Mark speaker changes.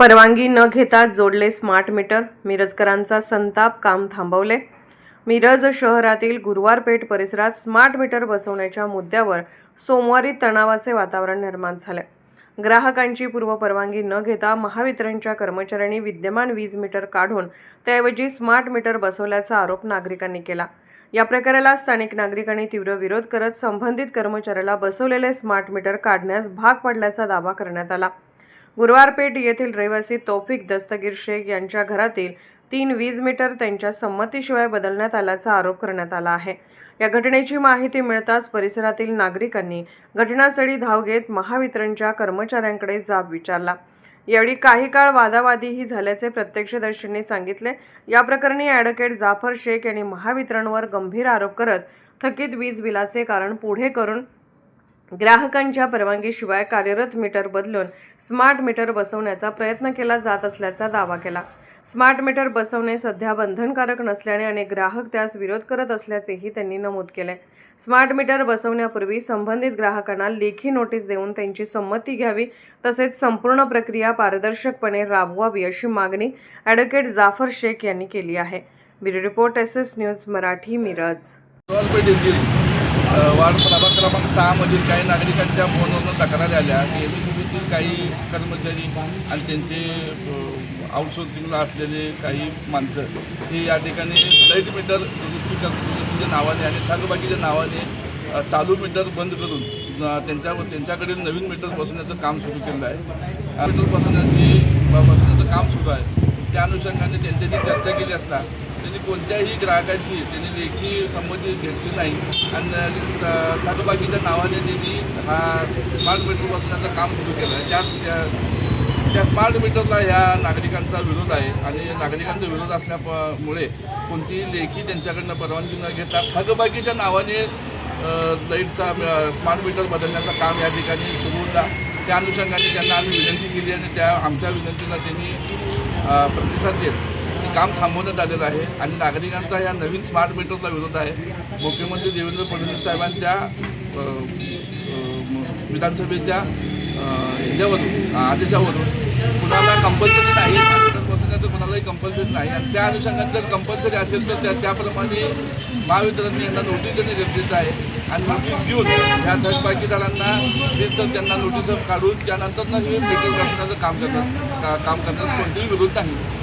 Speaker 1: परवानगी न घेता जोडले स्मार्ट मीटर, मिरजकरांचा संताप, काम थांबवले। मिरज शहरातील गुरुवारपेठ परिसरात स्मार्ट मीटर बसवण्याच्या मुद्द्यावर सोमवारी तणावाचे वातावरण निर्माण झाले। ग्राहकांची पूर्वपरवानगी न घेता महावितरणच्या कर्मचाऱ्यांनी विद्यमान वीज मीटर काढून त्याऐवजी स्मार्ट मीटर बसवल्याचा आरोप नागरिकांनी केला। या प्रकाराला स्थानिक नागरिकांनी तीव्र विरोध करत संबंधित कर्मचाऱ्याला बसवलेले स्मार्ट मीटर काढण्यास भाग पाडल्याचा दावा करण्यात आला। गुरुवारपेठ येथील रहिवासी तौफिक दस्तगीर शेख यांच्या घरातील 3 वीज मीटर त्यांच्या संमतीशिवाय बदलण्यात आल्याचा आरोप करण्यात आला आहे। या घटनेची माहिती मिळताच परिसरातील नागरिकांनी घटनास्थळी धाव घेत महावितरणच्या कर्मचाऱ्यांकडे जाब विचारला। यावेळी काही काळ वादावादीही झाल्याचे प्रत्यक्षदर्शींनी सांगितले। या प्रकरणी ॲडव्होकेट जाफर शेख यांनी महावितरणवर गंभीर आरोप करत थकीत वीज बिलाचे कारण पुढे करून ग्राहकांच्या परवानगीशिवाय कार्यरत मीटर बदलून स्मार्ट मीटर बसवण्याचा प्रयत्न केला जात असल्याचा दावा केला। स्मार्ट मीटर बसवणे सध्या बंधनकारक नसल्याने अनेक ग्राहक त्यास विरोध करत असल्याचेही त्यांनी नमूद केले। स्मार्ट मीटर बसवण्यापूर्वी संबंधित ग्राहकांना लेखी नोटीस देऊन त्यांची संमती घ्यावी, तसेच संपूर्ण प्रक्रिया पारदर्शकपणे राबवावी अशी मागणी ॲडव्होकेट जाफर शेख यांनी केली आहे। Bureau report SS news Marathi, Miraj.
Speaker 2: Ward प्रभाग क्रमांक 6 मधील काही नागरिकांच्या फोनवरून तक्रारी आल्या की एबीसीबीतील काही कर्मचारी आणि त्यांचे आउटसोर्सिंगला असलेले काही माणसं हे या ठिकाणी लाईट मीटर दुरुस्तीच्या नावाने आणि थकबाकीच्या नावाने चालू मीटर बंद करून त्यांच्याकडे नवीन मीटर बसवण्याचं काम सुरू केलं आहे। मीटर बसवण्याचं काम सुरू आहे। त्या अनुषंगाने त्यांच्याशी चर्चा केली असता त्यांनी कोणत्याही ग्राहकांची त्यांनी लेखी संमती घेतली नाही आणि थकबाकीच्या नावाने त्यांनी हा स्मार्ट मीटर बसवण्याचं काम सुरू केलं आहे। त्या स्मार्ट मीटरला ह्या नागरिकांचा विरोध आहे आणि नागरिकांचा विरोध असल्यामुळे कोणतीही लेखी त्यांच्याकडनं परवानगी न घेता थकबाकीच्या नावाने लाईटचा स्मार्ट मीटर बदलण्याचं काम या ठिकाणी सुरू होता। त्या अनुषंगाने त्यांना आम्ही विनंती केली आणि त्या आमच्या विनंतीला त्यांनी प्रतिसाद देत काम थांबवण्यात आलेलं आहे आणि नागरिकांचा या नवीन स्मार्ट मीटरला विरोध आहे। मुख्यमंत्री देवेंद्र फडणवीस साहेबांच्या विधानसभेच्या ह्याच्यावरून आदेशावरून कुणाला कंपल्सरी नाही, मीटर बसवण्याचं कुणालाही कंपल्सरी नाही आणि त्या अनुषंगाने जर कंपल्सरी असेल तर त्याप्रमाणे महावितरणने यांना नोटीस देणे गरजेचं आहे आणि नोटीस देऊन ह्या थकबाकीदारांना त्यांना नोटीस काढून त्यानंतर हे मीटर बसवण्याचं काम करण्यास कोणतेही विरोध नाही।